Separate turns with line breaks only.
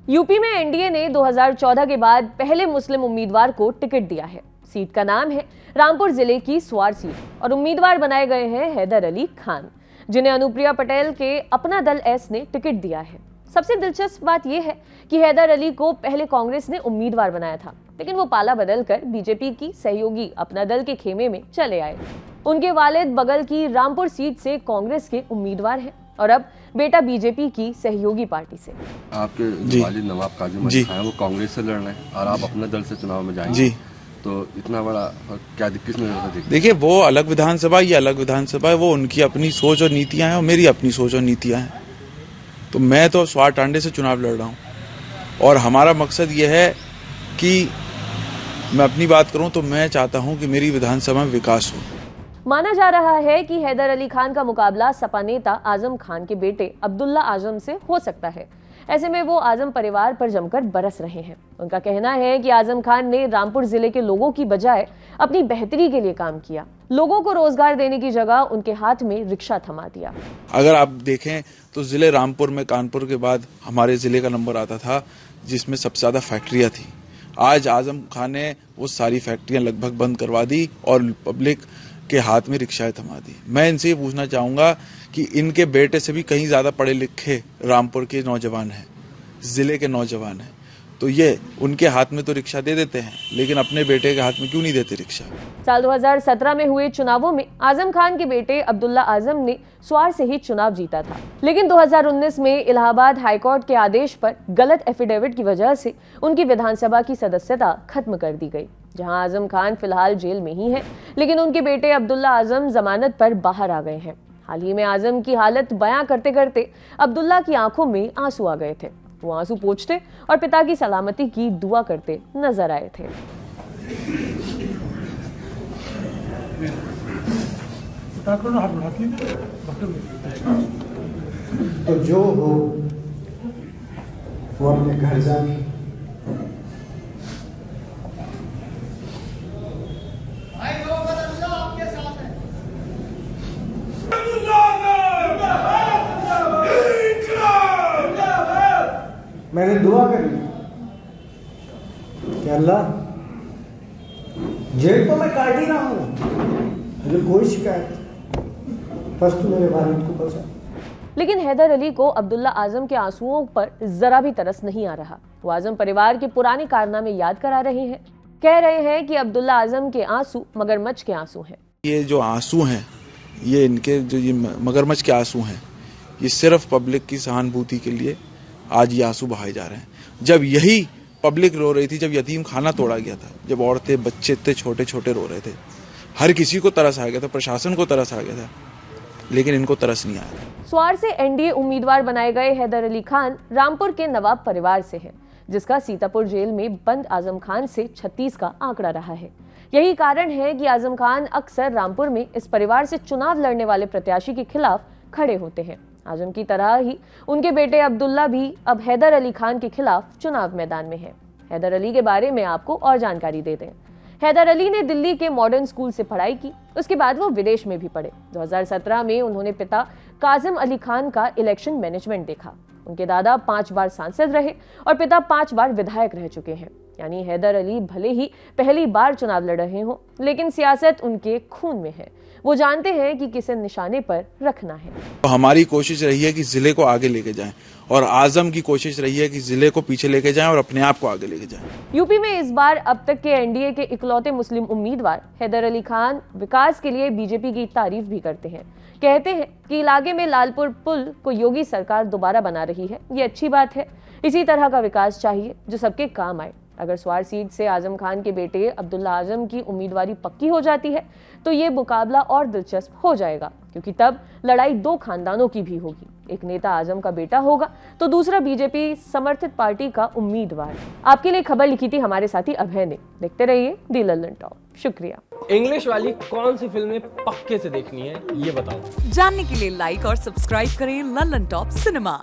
UP में NDA ने 2014 के बाद पहले मुस्लिम उम्मीदवार को टिकट दिया है। सीट का नाम है रामपुर जिले की स्वार सीट और उम्मीदवार बनाए गए हैं हैदर अली खान, जिन्हें अनुप्रिया पटेल के अपना दल एस ने टिकट दिया है। सबसे दिलचस्प बात यह है कि हैदर अली को पहले कांग्रेस ने उम्मीदवार बनाया था, लेकिन वो पाला बदलकर बीजेपी की सहयोगी अपना दल के खेमे में चले आए। उनके वालिद बगल की रामपुर सीट से कांग्रेस के उम्मीदवार हैं और अब बेटा बीजेपी की सहयोगी पार्टी से।
आपके वालिद नवाब काजिम अली खान वो कांग्रेस से लड़ रहे हैं और आप अपने दल से चुनाव में जाएंगे, तो इतना बड़ा क्या दिक्कत नहीं?
देखिए, वो अलग विधानसभा, ये अलग विधानसभा है, वो उनकी अपनी सोच और नीतियां हैं और मेरी अपनी सोच और नीतियां हैं। तो मैं तो स्वार टांडे से चुनाव लड़ रहा हूं और हमारा मकसद ये है कि मैं अपनी बात करूं तो मैं चाहता हूं कि मेरी विधानसभा में विकास हो।
माना जा रहा है कि हैदर अली खान का मुकाबला सपा नेता आजम खान के बेटे अब्दुल्ला आजम से हो सकता है। ऐसे में वो आजम परिवार पर जमकर बरस रहे हैं। उनका कहना है कि आजम खान ने रामपुर जिले के लोगों की बजाय अपनी बेहतरी के लिए काम किया। लोगों को रोजगार देने की जगह उनके हाथ में रिक्शा थमा दिया।
अगर आप देखें तो जिले रामपुर में कानपुर के बाद हमारे जिले का नंबर आता था जिसमें सबसे ज्यादा फैक्ट्रियां थी। आज आजम खान ने वो सारी फैक्ट्रियां लगभग बंद करवा दी और पब्लिक के हाथ में रिक्शाएं थमा दी। मैं इनसे ये पूछना चाहूंगा कि इनके बेटे से भी कहीं ज्यादा पढ़े लिखे रामपुर के नौजवान हैं, जिले के नौजवान हैं, तो ये उनके हाथ में तो रिक्शा दे देते हैं, लेकिन अपने बेटे के हाथ में क्यों नहीं देते रिक्शा?
साल 2017 में हुए चुनावों में आजम खान के बेटे अब्दुल्ला आजम ने स्वार से ही चुनाव जीता था, लेकिन 2019 में इलाहाबाद हाईकोर्ट के आदेश पर गलत एफिडेविट की वजह से उनकी विधानसभा की सदस्यता खत्म कर दी गई। जहां आजम खान फिलहाल जेल में ही हैं, लेकिन उनके बेटे अब्दुल्ला आजम जमानत पर बाहर आ गए हैं। हाल ही में आजम की हालत बयां करते करते अब्दुल्ला की आंखों में आंसू आ गए थे। वो आंसू पोंछते और पिता की सलामती की दुआ करते नजर आए थे।
तो जो हो वो अपने घर जाके मैंने दुआ करी कि अल्लाह, जेल तो मैं काट ही रहा हूं, मुझे कोई शिकायत, बस तू मेरे वालिद को बचा।
लेकिन हैदर अली को अब्दुल्ला आजम के आंसुओं पर जरा भी तरस नहीं आ रहा। वो आजम परिवार के पुराने कारनामे याद करा रहे हैं। कह रहे हैं कि अब्दुल्ला आजम के आंसू मगरमच्छ के आंसू हैं।
ये जो आंसू हैं, ये इनके जो ये मगरमच्छ के आंसू हैं, ये सिर्फ पब्लिक की सहानुभूति के लिए आज ये आंसू बहाए जा रहे हैं। जब यही पब्लिक रो रही थी, जब यतीम खाना तोड़ा गया था, जब औरतें बच्चे इतने छोटे छोटे रो रहे थे, हर किसी को तरस आ गया था, प्रशासन को तरस आ गया था, लेकिन इनको तरस नहीं आया।
स्वार से एनडीए उम्मीदवार बनाए गए हैदर अली खान रामपुर के नवाब परिवार से हैं, जिसका सीतापुर जेल में बंद आजम खान से 36 का आंकड़ा रहा है। यही कारण है कि आजम खान अक्सर रामपुर में इस परिवार से चुनाव लड़ने वाले प्रत्याशी के खिलाफ खड़े होते हैं। आजम की तरह ही उनके बेटे अब्दुल्ला भी अब हैदर अली खान के खिलाफ चुनाव मैदान में है। हैदर अली के बारे में आपको और जानकारी दे दें। हैदर अली ने दिल्ली के मॉडर्न स्कूल से पढ़ाई की, उसके बाद वो विदेश में भी पढ़े। 2017 में उन्होंने पिता काजिम अली खान का इलेक्शन मैनेजमेंट देखा। उनके दादा 5 बार सांसद रहे और पिता 5 बार विधायक रह चुके हैं। यानी हैदर अली भले ही पहली बार चुनाव लड़ रहे हों, लेकिन सियासत उनके खून में है। वो जानते हैं कि किसे निशाने पर रखना है।
तो हमारी कोशिश रही है कि जिले को आगे लेके जाएं और आजम की कोशिश रही है कि जिले को पीछे लेके जाएं और अपने आप को आगे लेके जाएं।
यूपी में इस बार अब तक के एनडीए के इकलौते मुस्लिम उम्मीदवार हैदर अली खान विकास के लिए बीजेपी की तारीफ भी करते हैं। कहते हैं कि इलाके में लालपुर पुल को योगी सरकार दोबारा बना रही है। ये अच्छी बात है। इसी तरह का विकास चाहिए जो सबके काम आए। अगर स्वार सीट से आजम खान के बेटे अब्दुल्ला आजम की उम्मीदवारी पक्की हो जाती है तो ये मुकाबला और दिलचस्प हो जाएगा, क्योंकि तब लड़ाई 2 खानदानों की भी होगी। एक नेता आजम का बेटा होगा तो दूसरा बीजेपी समर्थित पार्टी का उम्मीदवार। आपके लिए खबर लिखी थी हमारे साथी अभय ने। देखते रहिए दी लल्लन टॉप। शुक्रिया।
इंग्लिश वाली कौन सी फिल्में पक्के से देखनी है ये बताओ।
जानने के लिए लाइक और सब्सक्राइब करें लल्लन टॉप सिनेमा।